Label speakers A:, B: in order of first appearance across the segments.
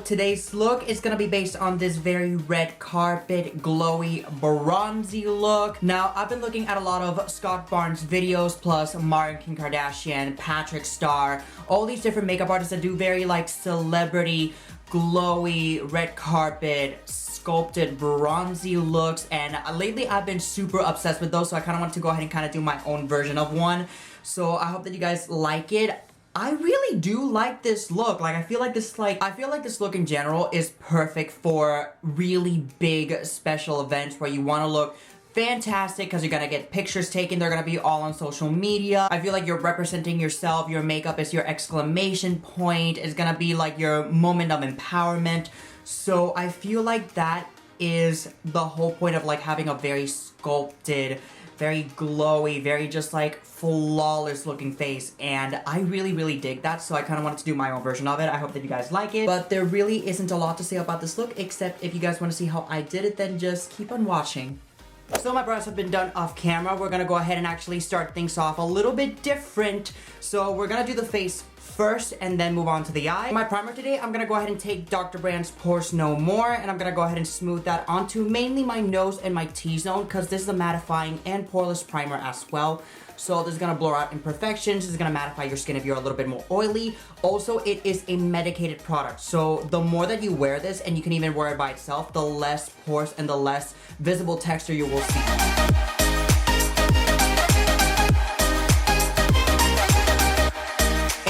A: today's look is gonna be based on this very red carpet, glowy, bronzy look. Now, I've been looking at a lot of Scott Barnes videos, plus Martin Kim Kardashian, Patrick Starr, all these different makeup artists that do very like celebrity, glowy, red carpet, sculpted, bronzy looks, and lately I've been super obsessed with those, so I kind of want to go ahead and kind of do my own version of one. So I hope that you guys like it. I really do like this look. Like, I feel like this look in general is perfect for really big special events where you want to look fantastic because you're gonna get pictures taken. They're gonna be all on social media. I feel like you're representing yourself. Your makeup is your exclamation point. It's gonna be like your moment of empowerment. So I feel like that is the whole point of like having a very sculpted, very glowy, very just like flawless looking face, and I really dig that, so I kind of wanted to do my own version of it. I hope that you guys like it, but there really isn't a lot to say about this look, except if you guys want to see how I did it, then just keep on watching. So my brows have been done off camera. We're gonna go ahead and actually start things off a little bit different. So we're gonna do the face first and then move on to the eye. For my primer today, I'm gonna go ahead and take Dr. Brand's Pores No More, and I'm gonna go ahead and smooth that onto mainly my nose and my T-zone, because this is a mattifying and poreless primer as well. So this is gonna blur out imperfections. This is gonna mattify your skin if you're a little bit more oily. Also, it is a medicated product, so the more that you wear this, and you can even wear it by itself, the less pores and the less visible texture you will see.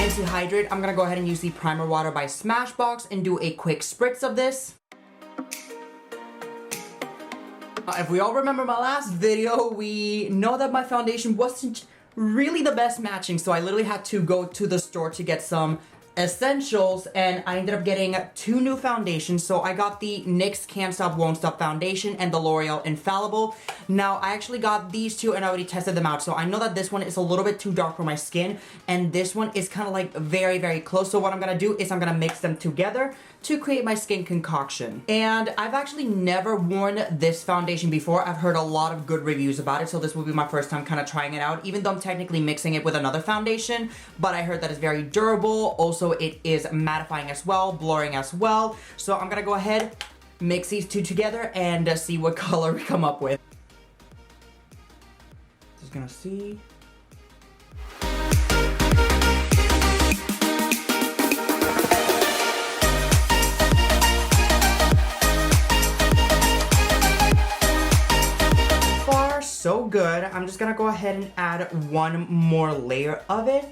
A: To hydrate, I'm gonna go ahead and use the primer water by Smashbox and do a quick spritz of this. If we all remember my last video, we know that my foundation wasn't really the best matching, so I literally had to go to the store to get some essentials, and I ended up getting two new foundations. So I got the NYX Can't Stop Won't Stop foundation and the L'Oreal Infallible. Now, I actually got these two and I already tested them out, so I know that this one is a little bit too dark for my skin, and this one is kind of like very close. So what I'm gonna do is I'm gonna mix them together to create my skin concoction. And I've actually never worn this foundation before. I've heard a lot of good reviews about it, so this will be my first time kind of trying it out, even though I'm technically mixing it with another foundation. But I heard that it's very durable. Also, it is mattifying as well, blurring as well. So I'm gonna go ahead, mix these two together, and see what color we come up with. Just gonna see. So good. I'm just gonna go ahead and add one more layer of it.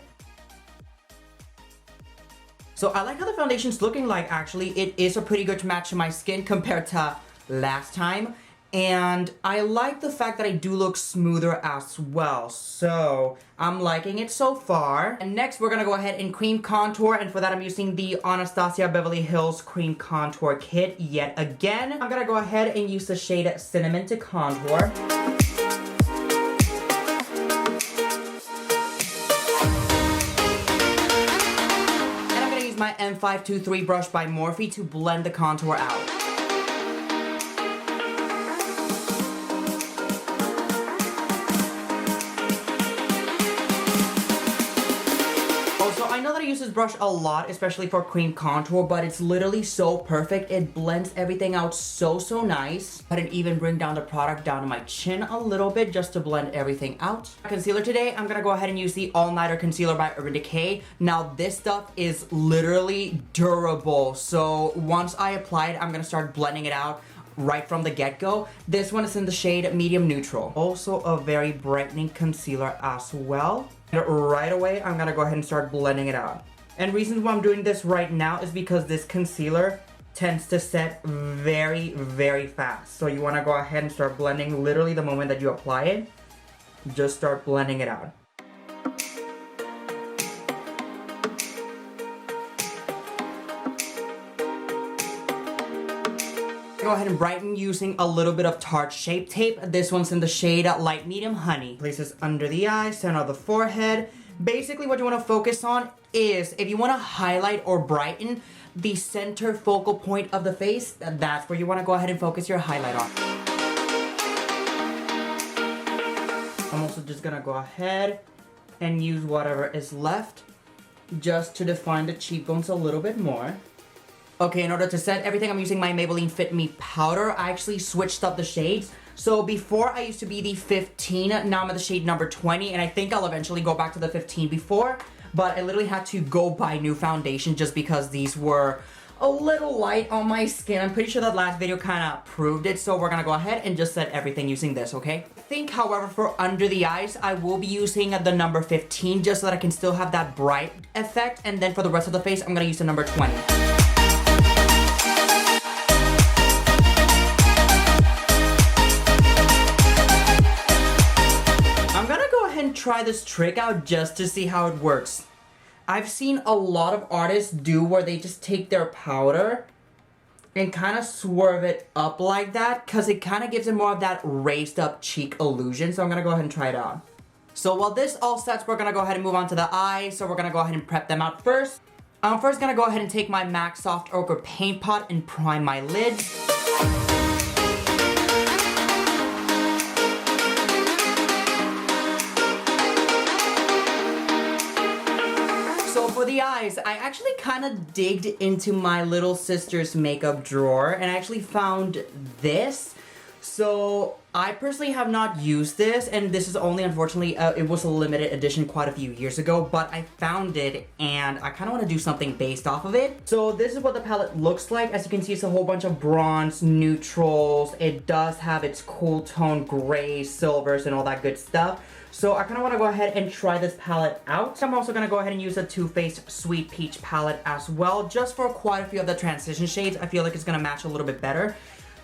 A: So I like how the foundation's looking like. Actually, it is a pretty good match to my skin compared to last time. And I like the fact that I do look smoother as well. So I'm liking it so far. And next we're gonna go ahead and cream contour. And for that I'm using the Anastasia Beverly Hills Cream Contour Kit yet again. I'm gonna go ahead and use the shade Cinnamon to contour. My M523 brush by Morphe to blend the contour out. I know that I use this brush a lot, especially for cream contour, but it's literally so perfect. It blends everything out so nice. I didn't even bring down the product down to my chin a little bit just to blend everything out. Concealer today, I'm gonna go ahead and use the All Nighter Concealer by Urban Decay. Now this stuff is literally durable, so once I apply it, I'm gonna start blending it out right from the get-go. This one is in the shade Medium Neutral. Also a very brightening concealer as well. And right away, I'm gonna go ahead and start blending it out. And reasons why I'm doing this right now is because this concealer tends to set very fast. So you wanna go ahead and start blending literally the moment that you apply it. Just start blending it out. Go ahead and brighten using a little bit of Tarte Shape Tape. This one's in the shade Light Medium Honey. Place this under the eye, center of the forehead. Basically what you want to focus on is, if you want to highlight or brighten the center focal point of the face, that's where you want to go ahead and focus your highlight on. I'm also just gonna go ahead and use whatever is left just to define the cheekbones a little bit more. Okay, in order to set everything, I'm using my Maybelline FIT ME powder. I actually switched up the shades. So before I used to be the 15, now I'm at the shade number 20, and I think I'll eventually go back to the 15 before, but I literally had to go buy new foundation just because these were a little light on my skin. I'm pretty sure that last video kind of proved it, so we're gonna go ahead and just set everything using this, okay? I think, however, for under the eyes, I will be using the number 15 just so that I can still have that bright effect, and then for the rest of the face, I'm gonna use the number 20. Try this trick out just to see how it works. I've seen a lot of artists do where they just take their powder and kind of swerve it up like that because it kind of gives it more of that raised up cheek illusion. So I'm gonna go ahead and try it on. So while this all sets, we're gonna go ahead and move on to the eyes. So we're gonna go ahead and prep them out first. I'm first gonna go ahead and take my M.A.C Soft Ochre Paint Pot and prime my lids. For the eyes, I actually kind of digged into my little sister's makeup drawer and I actually found this. So I personally have not used this, and this is only, unfortunately, it was a limited edition quite a few years ago, but I found it and I kind of want to do something based off of it. So this is what the palette looks like. As you can see, it's a whole bunch of bronze, neutrals. It does have its cool tone grays, silvers, and all that good stuff. So I kind of want to go ahead and try this palette out. I'm also going to go ahead and use a Too Faced Sweet Peach palette as well, just for quite a few of the transition shades. I feel like it's going to match a little bit better.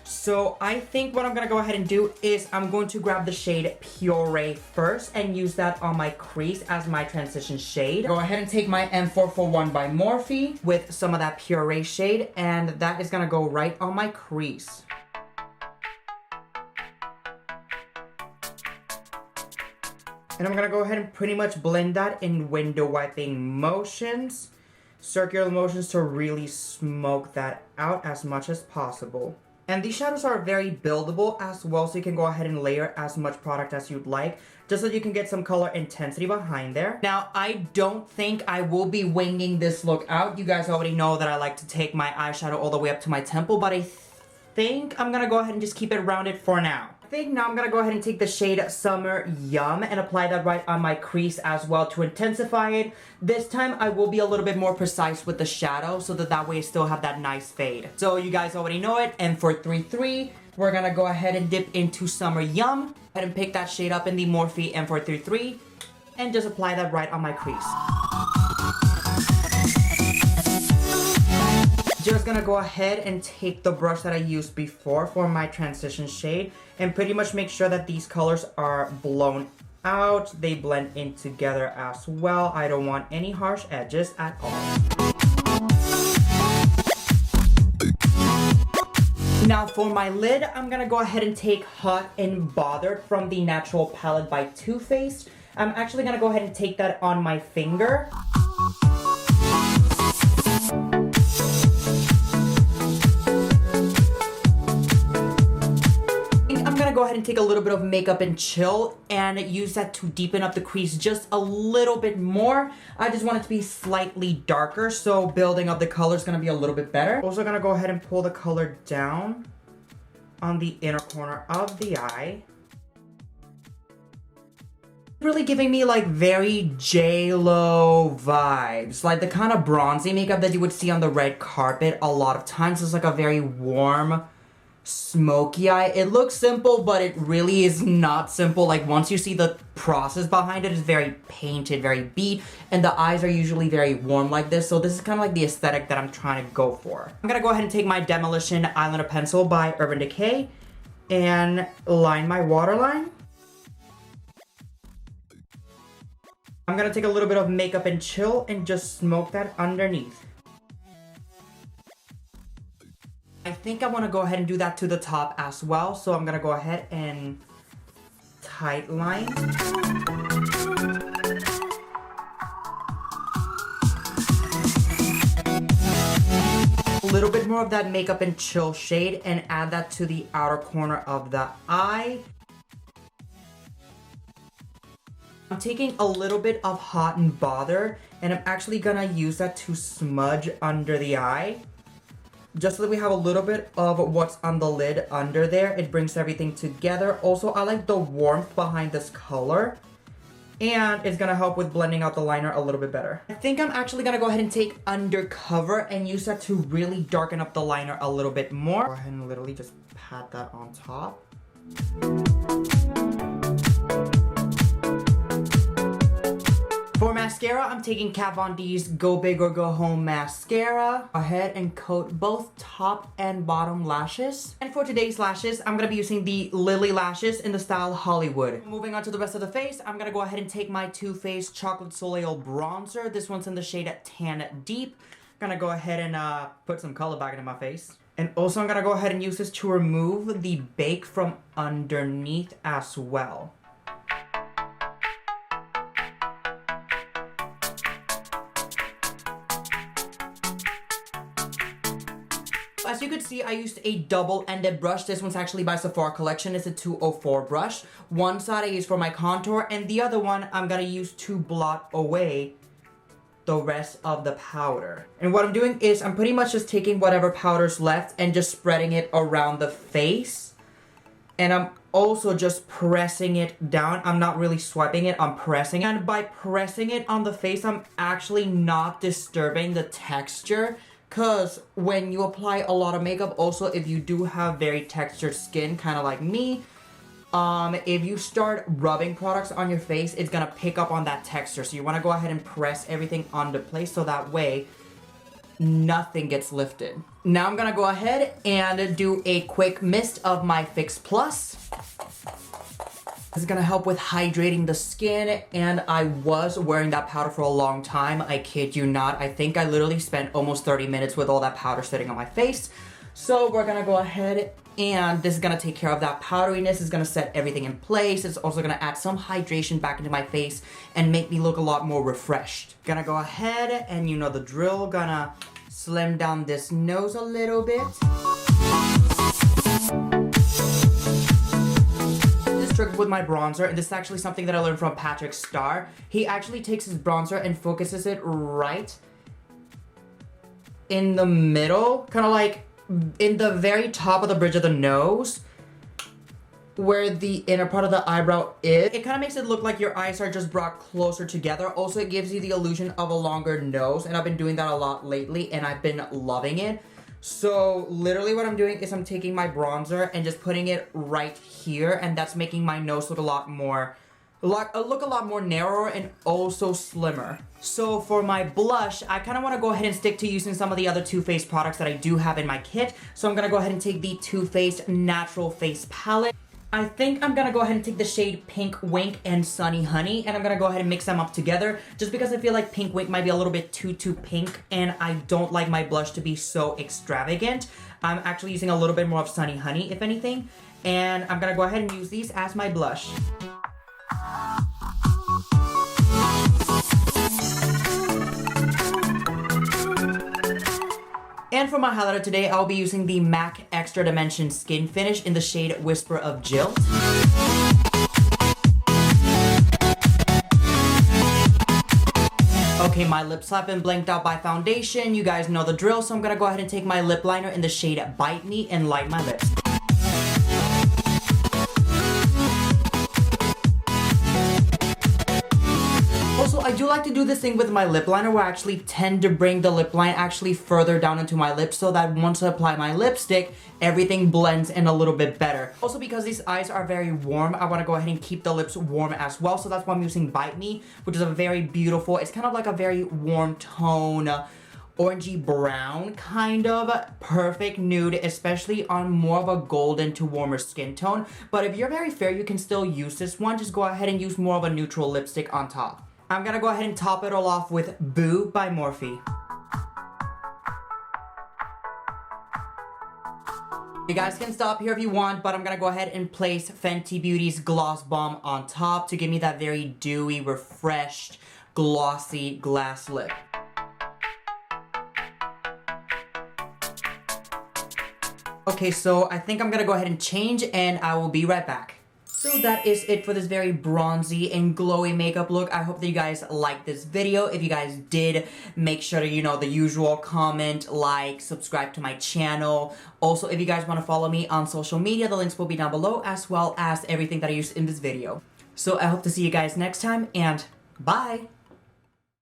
A: So I think what I'm going to go ahead and do is I'm going to grab the shade Puree first and use that on my crease as my transition shade. Go ahead and take my M441 by Morphe with some of that Puree shade, and that is going to go right on my crease. And I'm gonna go ahead and pretty much blend that in window wiping motions, circular motions to really smoke that out as much as possible. And these shadows are very buildable as well, so you can go ahead and layer as much product as you'd like, just so you can get some color intensity behind there. Now, I don't think I will be winging this look out. You guys already know that I like to take my eyeshadow all the way up to my temple, but I think I'm gonna go ahead and just keep it rounded for now. Now I'm gonna go ahead and take the shade Summer Yum and apply that right on my crease as well to intensify it. This time I will be a little bit more precise with the shadow so that way I still have that nice fade. So you guys already know it, and for 3-3, we're gonna go ahead and dip into Summer Yum and pick that shade up in the Morphe M433 and just apply that right on my crease. Just gonna go ahead and take the brush that I used before for my transition shade and pretty much make sure that these colors are blown out. They blend in together as well. I don't want any harsh edges at all. Now for my lid, I'm gonna go ahead and take Hot and Bothered from the Natural palette by Too Faced. I'm actually gonna go ahead and take that on my finger. Go ahead and take a little bit of Makeup and Chill and use that to deepen up the crease just a little bit more. I just want it to be slightly darker, so building up the color is going to be a little bit better. Also going to go ahead and pull the color down on the inner corner of the eye. Really giving me like very J-Lo vibes, like the kind of bronzy makeup that you would see on the red carpet a lot of times. It's like a very warm, smoky eye. It looks simple, but it really is not simple. Like once you see the process behind it, it's very painted, very beat, and the eyes are usually very warm like this. So this is kind of like the aesthetic that I'm trying to go for. I'm gonna go ahead and take my Demolition eyeliner pencil by Urban Decay and line my waterline. I'm gonna take a little bit of Makeup and Chill and just smoke that underneath. I think I want to go ahead and do that to the top as well, so I'm going to go ahead and tight line. A little bit more of that Makeup and Chill shade and add that to the outer corner of the eye. I'm taking a little bit of Hot and Bothered, and I'm actually going to use that to smudge under the eye. just so that we have a little bit of what's on the lid under there. It brings everything together. Also, I like the warmth behind this color. And it's gonna help with blending out the liner a little bit better. I think I'm actually gonna go ahead and take Undercover and use that to really darken up the liner a little bit more. Go ahead and literally just pat that on top. For mascara, I'm taking Kat Von D's Go Big or Go Home mascara. Go ahead and coat both top and bottom lashes. And for today's lashes, I'm gonna be using the Lilly Lashes in the style Hollywood. Moving on to the rest of the face, I'm gonna go ahead and take my Too Faced Chocolate Soleil bronzer. This one's in the shade Tan Deep. I'm gonna go ahead and put some color back into my face. And also I'm gonna go ahead and use this to remove the bake from underneath as well. As you can see, I used a double-ended brush. This one's actually by Sephora Collection. It's a 204 brush. One side I use for my contour, and the other one I'm gonna use to blot away the rest of the powder. And what I'm doing is I'm pretty much just taking whatever powder's left and just spreading it around the face. And I'm also just pressing it down. I'm not really swiping it, I'm pressing. And by pressing it on the face, I'm actually not disturbing the texture. Because when you apply a lot of makeup, also if you do have very textured skin, kind of like me, if you start rubbing products on your face, it's going to pick up on that texture. So you want to go ahead and press everything onto place so that way nothing gets lifted. Now I'm going to go ahead and do a quick mist of my Fix Plus. This is gonna help with hydrating the skin, and I was wearing that powder for a long time. I kid you not. I think I literally spent almost 30 minutes with all that powder sitting on my face. So we're gonna go ahead and this is gonna take care of that powderiness. It's gonna set everything in place. It's also gonna add some hydration back into my face and make me look a lot more refreshed. Gonna go ahead and you know the drill, gonna slim down this nose a little bit. Trick with my bronzer, and this is actually something that I learned from Patrick Starr. He actually takes his bronzer and focuses it right in the middle, kind of like in the very top of the bridge of the nose, where the inner part of the eyebrow is. It kind of makes it look like your eyes are just brought closer together. Also, it gives you the illusion of a longer nose, and I've been doing that a lot lately, and I've been loving it. So literally what I'm doing is I'm taking my bronzer and just putting it right here, and that's making my nose look a lot more narrower and also slimmer. So for my blush, I kind of want to go ahead and stick to using some of the other Too Faced products that I do have in my kit. So I'm going to go ahead and take the Too Faced Natural Face Palette. I think I'm gonna go ahead and take the shade Pink Wink and Sunny Honey, and I'm gonna go ahead and mix them up together just because I feel like Pink Wink might be a little bit too pink, and I don't like my blush to be so extravagant. I'm actually using a little bit more of Sunny Honey, if anything, and I'm gonna go ahead and use these as my blush. And for my highlighter today, I'll be using the M.A.C Extra Dimension Skin Finish in the shade Whisper of Gilt. Okay, my lips have been blanked out by foundation. You guys know the drill, so I'm gonna go ahead and take my lip liner in the shade Bite Me and line my lips. Also, I do like to do this thing with my lip liner where I actually tend to bring the lip line actually further down into my lips so that once I apply my lipstick, everything blends in a little bit better. Also, because these eyes are very warm, I want to go ahead and keep the lips warm as well, so that's why I'm using Bite Me, which is a very beautiful, it's kind of like a very warm tone, orangey brown kind of perfect nude, especially on more of a golden to warmer skin tone. But if you're very fair, you can still use this one. Just go ahead and use more of a neutral lipstick on top. I'm gonna go ahead and top it all off with Boo by Morphe. You guys can stop here if you want, but I'm gonna go ahead and place Fenty Beauty's Gloss Bomb on top to give me that very dewy, refreshed, glossy glass lip. Okay, so I think I'm gonna go ahead and change, and I will be right back. So that is it for this very bronzy and glowy makeup look. I hope that you guys liked this video. If you guys did, make sure to, the usual comment, like, subscribe to my channel. Also, if you guys want to follow me on social media, the links will be down below, as well as everything that I used in this video. So I hope to see you guys next time, and bye!